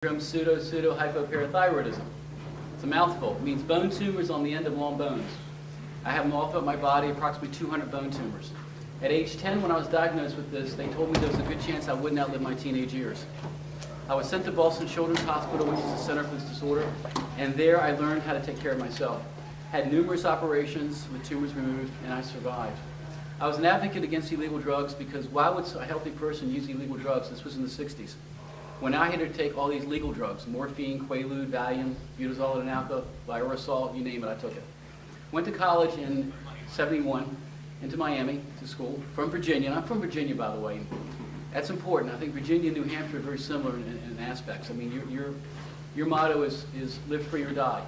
Pseudo-hypoparathyroidism. It's a mouthful. It means bone tumors on the end of long bones. I have them all throughout my body, approximately 200 bone tumors. At age 10, when I was diagnosed with this, they told me there was a good chance I wouldn't outlive my teenage years. I was sent to Boston Children's Hospital, which is the center for this disorder, and there I learned how to take care of myself. Had numerous operations with tumors removed, and I survived. I was an advocate against illegal drugs because why would a healthy person use illegal drugs? This was in the 60s. When I had to take all these legal drugs, morphine, Quaalude, Valium, butazol and alka, Viorosol, you name it, I took it. Went to college in '71, into Miami, to school, from Virginia. And I'm from Virginia, by the way. That's important. I think Virginia and New Hampshire are very similar in aspects. I mean, your motto is live free or die.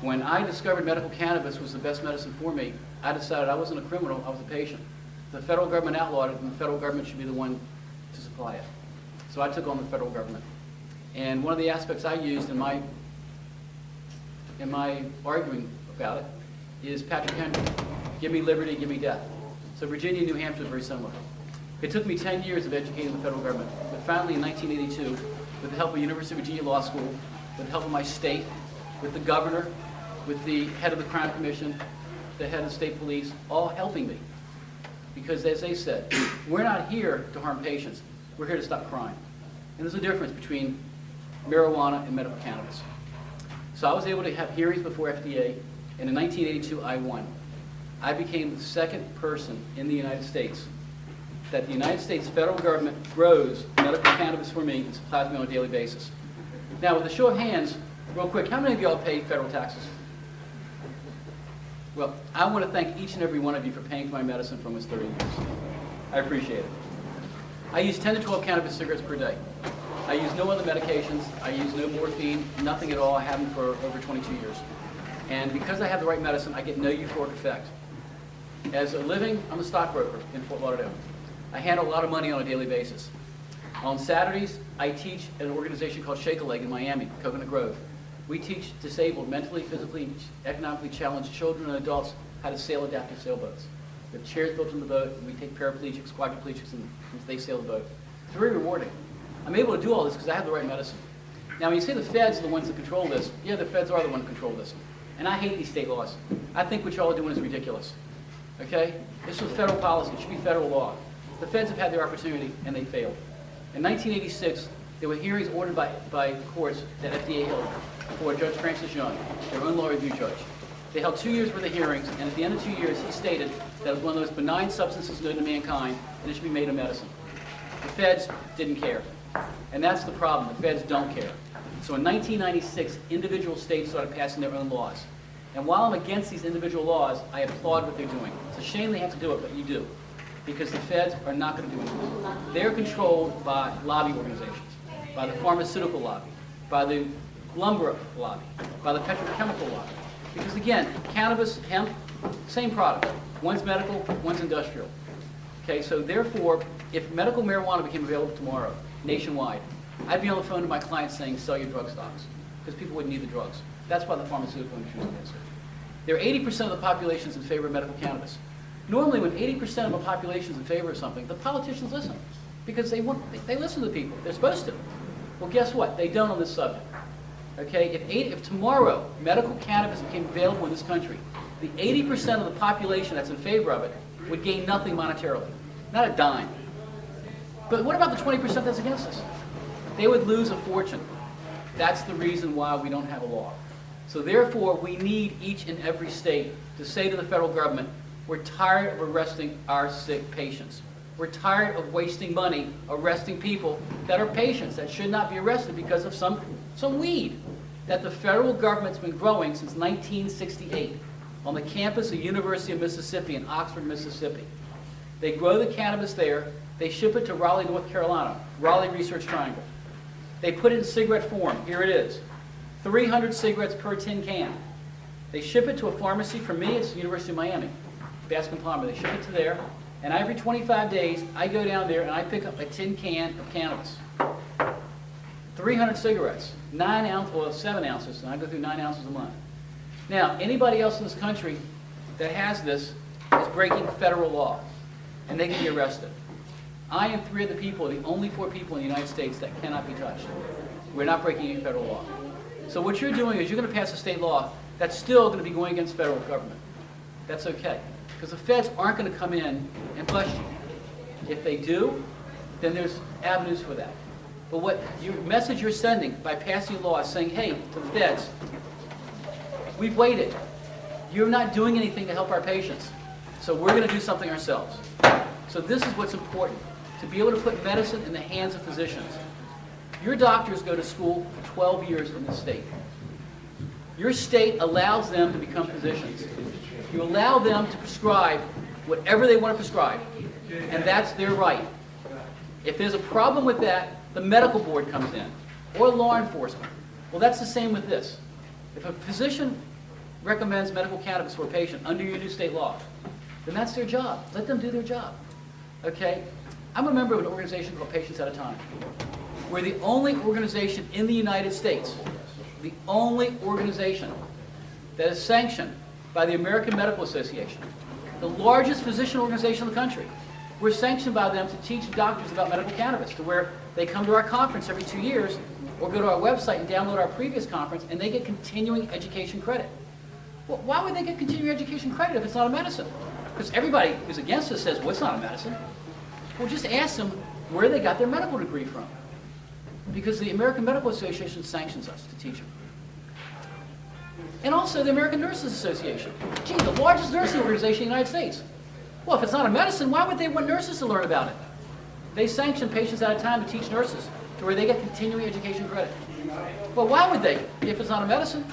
When I discovered medical cannabis was the best medicine for me, I decided I wasn't a criminal, I was a patient. The federal government outlawed it, and the federal government should be the one to supply it. So I took on the federal government. And one of the aspects I used in my arguing about it is Patrick Henry. Give me liberty, give me death. So Virginia and New Hampshire are very similar. It took me 10 years of educating the federal government. But finally in 1982, with the help of University of Virginia Law School, with the help of my state, with the governor, with the head of the crime commission, the head of state police, all helping me. Because as they said, we're not here to harm patients. We're here to stop crime. And there's a difference between marijuana and medical cannabis. So I was able to have hearings before FDA, and in 1982 I won. I became the second person in the United States that the United States federal government grows medical cannabis for me and supplies me on a daily basis. Now with a show of hands, real quick, how many of y'all pay federal taxes? Well, I want to thank each and every one of you for paying for my medicine for almost 30 years. I appreciate it. I use 10 to 12 cannabis cigarettes per day. I use no other medications. I use no morphine, nothing at all. I haven't for over 22 years. And because I have the right medicine, I get no euphoric effect. As a living, I'm a stockbroker in Fort Lauderdale. I handle a lot of money on a daily basis. On Saturdays, I teach at an organization called Shake a Leg in Miami, Coconut Grove. We teach disabled, mentally, physically, economically challenged children and adults how to sail adaptive sailboats. We have chairs built in the boat, and we take paraplegics, quadriplegics, and they sail the boat. It's very rewarding. I'm able to do all this because I have the right medicine. Now, when you say the feds are the ones that control this, yeah, the feds are the ones that control this. And I hate these state laws. I think what y'all are doing is ridiculous. Okay? This was federal policy. It should be federal law. The feds have had their opportunity, and they failed. In 1986, there were hearings ordered by courts that FDA held for Judge Francis Young, their own law review judge. They held 2 years worth of hearings, and at the end of 2 years, he stated that it was one of the most benign substances known to mankind, and it should be made a medicine. The feds didn't care. And that's the problem. The feds don't care. So in 1996, individual states started passing their own laws. And while I'm against these individual laws, I applaud what they're doing. It's a shame they have to do it, but you do. Because the feds are not going to do anything. They're controlled by lobby organizations, by the pharmaceutical lobby, by the lumber lobby, by the petrochemical lobby. Because again, cannabis, hemp, same product. One's medical, one's industrial. Okay, so therefore, if medical marijuana became available tomorrow, nationwide, I'd be on the phone to my clients saying, sell your drug stocks, because people wouldn't need the drugs. That's why the pharmaceutical industry is against it. There are 80% of the population is in favor of medical cannabis. Normally, when 80% of the population is in favor of something, the politicians listen, because they listen to people. They're supposed to. Well, guess what? They don't on this subject. Okay, if tomorrow medical cannabis became available in this country, the 80% of the population that's in favor of it would gain nothing monetarily, not a dime. But what about the 20% that's against us? They would lose a fortune. That's the reason why we don't have a law. So therefore, we need each and every state to say to the federal government, we're tired of arresting our sick patients. We're tired of wasting money arresting people that are patients that should not be arrested because of some weed that the federal government's been growing since 1968 on the campus of University of Mississippi in Oxford, Mississippi. They grow the cannabis there. They ship it to Raleigh, North Carolina, Raleigh Research Triangle. They put it in cigarette form. Here it is. 300 cigarettes per tin can. They ship it to a pharmacy. For me, it's the University of Miami, Bascom Palmer. They ship it to there. And every 25 days, I go down there and I pick up a tin can of cannabis. 300 cigarettes, 7 ounces, and I go through 9 ounces a month. Now, anybody else in this country that has this is breaking federal law, and they can be arrested. I and 3 other people are the only 4 people in the United States that cannot be touched. We're not breaking any federal law. So what you're doing is you're going to pass a state law that's still going to be going against federal government. That's okay, because the feds aren't going to come in and bust you. If they do, then there's avenues for that. But what your message you're sending by passing a law is saying, hey, to the feds, we've waited. You're not doing anything to help our patients, so we're going to do something ourselves. So this is what's important, to be able to put medicine in the hands of physicians. Your doctors go to school for 12 years in this state. Your state allows them to become physicians. You allow them to prescribe whatever they want to prescribe, and that's their right. If there's a problem with that, the medical board comes in, or law enforcement. Well, that's the same with this. If a physician recommends medical cannabis for a patient under your new state law, then that's their job. Let them do their job. Okay? I'm a member of an organization called Patients at a Time. We're the only organization in the United States, the only organization that is sanctioned by the American Medical Association, the largest physician organization in the country. We're sanctioned by them to teach doctors about medical cannabis, to where they come to our conference every 2 years, or go to our website and download our previous conference, and they get continuing education credit. Well, why would they get continuing education credit if it's not a medicine? Because everybody who's against us says, well, it's not a medicine. Well, just ask them where they got their medical degree from. Because the American Medical Association sanctions us to teach them. And also the American Nurses Association. Gee, the largest nursing organization in the United States. Well, if it's not a medicine, why would they want nurses to learn about it? They sanction Patients at a Time to teach nurses, to where they get continuing education credit. Well, why would they, if it's not a medicine?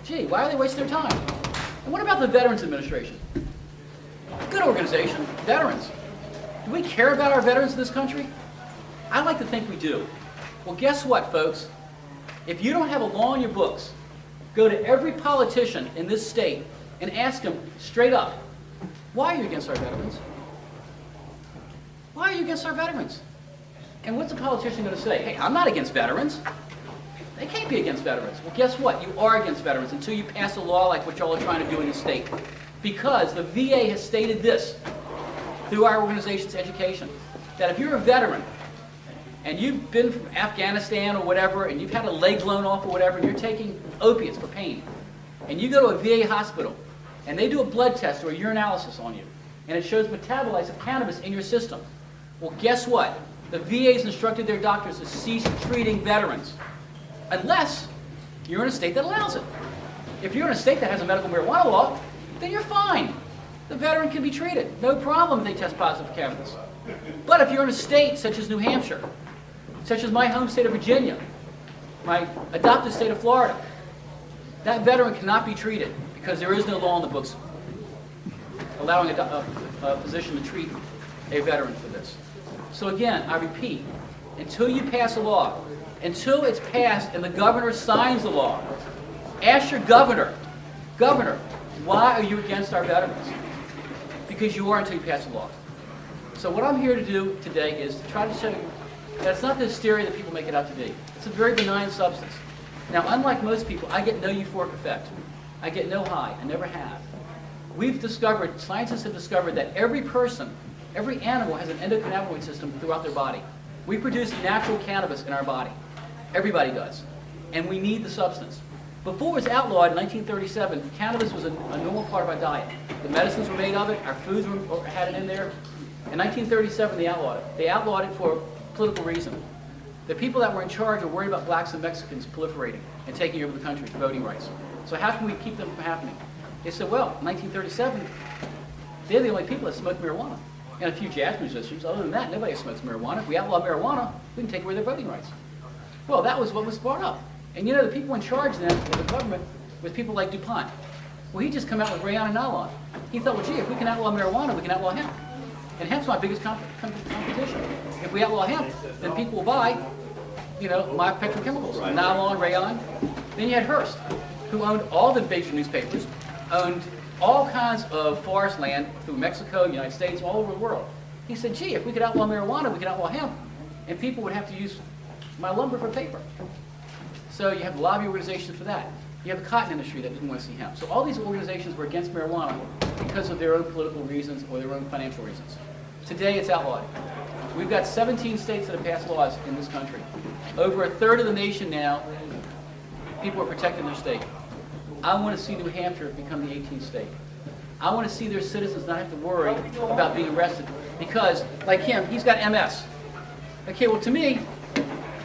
Gee, why are they wasting their time? And what about the Veterans Administration? Good organization, veterans. Do we care about our veterans in this country? I like to think we do. Well, guess what, folks? If you don't have a law in your books, go to every politician in this state and ask them straight up, why are you against our veterans? Why are you against our veterans? And what's a politician going to say? Hey, I'm not against veterans. They can't be against veterans. Well, guess what? You are against veterans until you pass a law like what y'all are trying to do in the state. Because the VA has stated this through our organization's education, that if you're a veteran and you've been from Afghanistan or whatever, and you've had a leg blown off or whatever, and you're taking opiates for pain, and you go to a VA hospital, and they do a blood test or a urinalysis on you, and it shows metabolites of cannabis in your system, well, guess what? The VA's instructed their doctors to cease treating veterans, unless you're in a state that allows it. If you're in a state that has a medical marijuana law, then you're fine. The veteran can be treated. No problem if they test positive for cannabis. But if you're in a state such as New Hampshire, such as my home state of Virginia, my adopted state of Florida, that veteran cannot be treated because there is no law in the books allowing a physician to treat a veteran for this. So again, I repeat, until you pass a law, until it's passed and the governor signs the law, ask your governor, Governor, why are you against our veterans? Because you are until you pass a law. So what I'm here to do today is to try to show you that it's not the hysteria that people make it out to be. It's a very benign substance. Now, unlike most people, I get no euphoric effect. I get no high. I never have. We've discovered, scientists have discovered that every person, every animal has an endocannabinoid system throughout their body. We produce natural cannabis in our body. Everybody does. And we need the substance. Before it was outlawed in 1937, cannabis was a normal part of our diet. The medicines were made of it, our foods had it in there. In 1937, they outlawed it. They outlawed it for political reason. The people that were in charge were worried about blacks and Mexicans proliferating and taking over the country for voting rights. So how can we keep them from happening? They said, well, in 1937, they're the only people that smoke marijuana. And a few jazz musicians. Other than that, nobody smokes marijuana. If we outlaw marijuana, we can take away their voting rights. Well, that was what was brought up. And you know, the people in charge then of the government was people like DuPont. Well, he just come out with rayon and nylon. He thought, well, gee, if we can outlaw marijuana, we can outlaw hemp. And hemp's my biggest competition. If we outlaw hemp, then people will buy, you know, my petrochemicals, nylon, rayon. Then you had Hearst, who owned all the major newspapers, owned all kinds of forest land through Mexico, the United States, all over the world. He said, gee, if we could outlaw marijuana, we could outlaw hemp, and people would have to use my lumber for paper. So you have the lobby organizations for that. You have the cotton industry that didn't want to see hemp. So all these organizations were against marijuana because of their own political reasons or their own financial reasons. Today it's outlawed. We've got 17 states that have passed laws in this country. Over a third of the nation now, people are protecting their state. I want to see New Hampshire become the 18th state. I want to see their citizens not have to worry about being arrested because, like him, he's got MS. Okay, well, to me,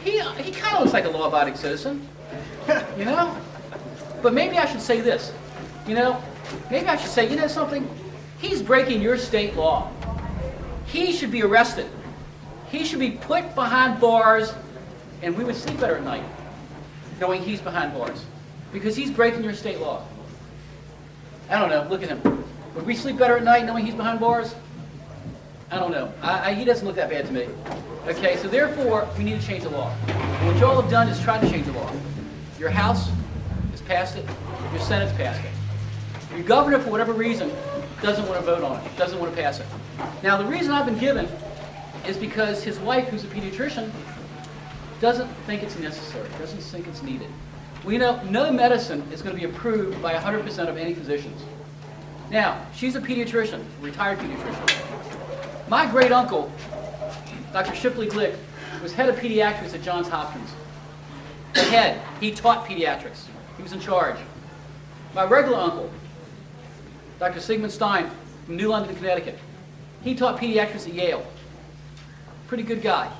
he kind of looks like a law-abiding citizen, you know? But maybe I should say this, you know? Maybe I should say, you know something? He's breaking your state law. He should be arrested. He should be put behind bars, and we would sleep better at night knowing he's behind bars because he's breaking your state law. I don't know. Look at him. Would we sleep better at night knowing he's behind bars? I don't know. He doesn't look that bad to me. Okay, so therefore, we need to change the law. And what you all have done is try to change the law. Your House has passed it. Your Senate's passed it. Your governor, for whatever reason, doesn't want to vote on it, doesn't want to pass it. Now, the reason I've been given is because his wife, who's a pediatrician, doesn't think it's necessary, doesn't think it's needed. We know no medicine is going to be approved by 100% of any physicians. Now, she's a pediatrician, a retired pediatrician. My great uncle, Dr. Shipley Glick, was head of pediatrics at Johns Hopkins. The head. He taught pediatrics. He was in charge. My regular uncle, Dr. Sigmund Stein from New London, Connecticut, he taught pediatrics at Yale. Pretty good guy.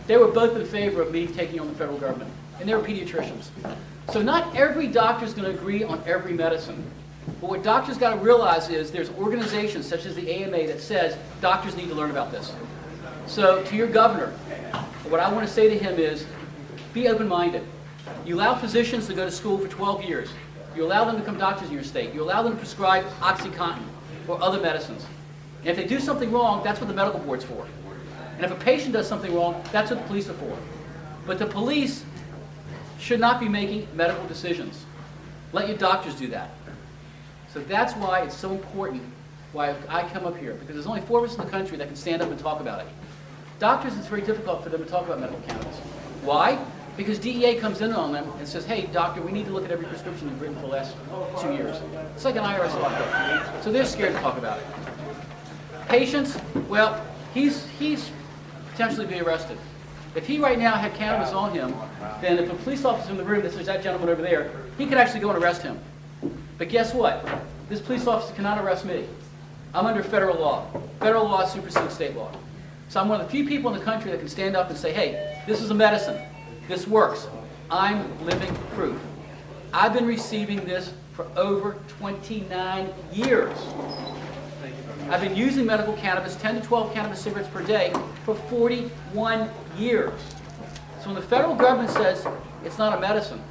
They were both in favor of me taking on the federal government, and they were pediatricians. So not every doctor is going to agree on every medicine. But what doctors got to realize is there's organizations such as the AMA that says doctors need to learn about this. So to your governor, what I want to say to him is be open-minded. You allow physicians to go to school for 12 years. You allow them to become doctors in your state. You allow them to prescribe OxyContin or other medicines. And if they do something wrong, that's what the medical board's for. And if a patient does something wrong, that's what the police are for. But the police should not be making medical decisions. Let your doctors do that. So that's why it's so important why I come up here, because there's only 4 of us in the country that can stand up and talk about it. Doctors, it's very difficult for them to talk about medical cannabis. Why? Because DEA comes in on them and says, hey, doctor, we need to look at every prescription you've written for the last 2 years. It's like an IRS audit. So they're scared to talk about it. Patients, well, he's potentially be arrested. If he right now had cannabis on him, then if a police officer in the room that says that gentleman over there, he could actually go and arrest him. But guess what? This police officer cannot arrest me. I'm under federal law. Federal law supersedes state law. So I'm one of the few people in the country that can stand up and say, hey, this is a medicine. This works. I'm living proof. I've been receiving this for over 29 years. I've been using medical cannabis, 10 to 12 cannabis cigarettes per day, for 41 years. So when the federal government says it's not a medicine,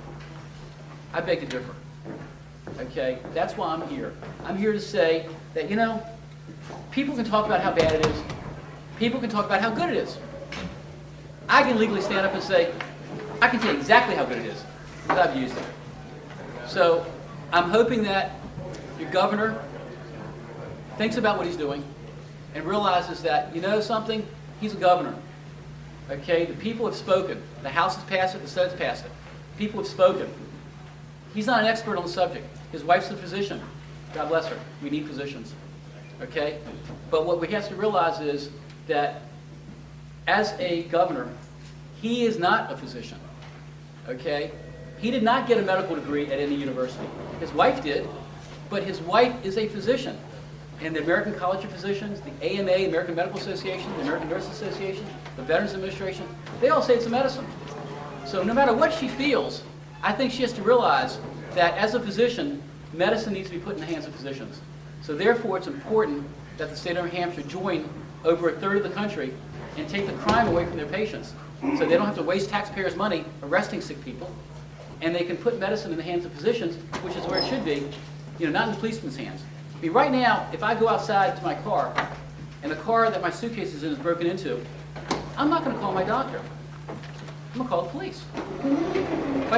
I beg to differ. Okay? That's why I'm here. I'm here to say that, you know, people can talk about how bad it is. People can talk about how good it is. I can legally stand up and say, I can tell you exactly how good it is, because I've used it. So I'm hoping that your governor thinks about what he's doing and realizes that, you know something, he's a governor. Okay, the people have spoken. The House has passed it, the Senate's passed it. People have spoken. He's not an expert on the subject. His wife's a physician. God bless her. We need physicians. Okay? But what we have to realize is that as a governor, he is not a physician. Okay? He did not get a medical degree at any university. His wife did, but his wife is a physician. And the American College of Physicians, the AMA, American Medical Association, the American Nurses Association, the Veterans Administration, they all say it's a medicine. So no matter what she feels, I think she has to realize that as a physician, medicine needs to be put in the hands of physicians. So therefore, it's important that the state of New Hampshire join over a third of the country and take the crime away from their patients, so they don't have to waste taxpayers' money arresting sick people, and they can put medicine in the hands of physicians, which is where it should be, you know, not in the policeman's hands. I mean, right now, if I go outside to my car, and the car that my suitcase is in is broken into, I'm not going to call my doctor. I'm going to call the police. If I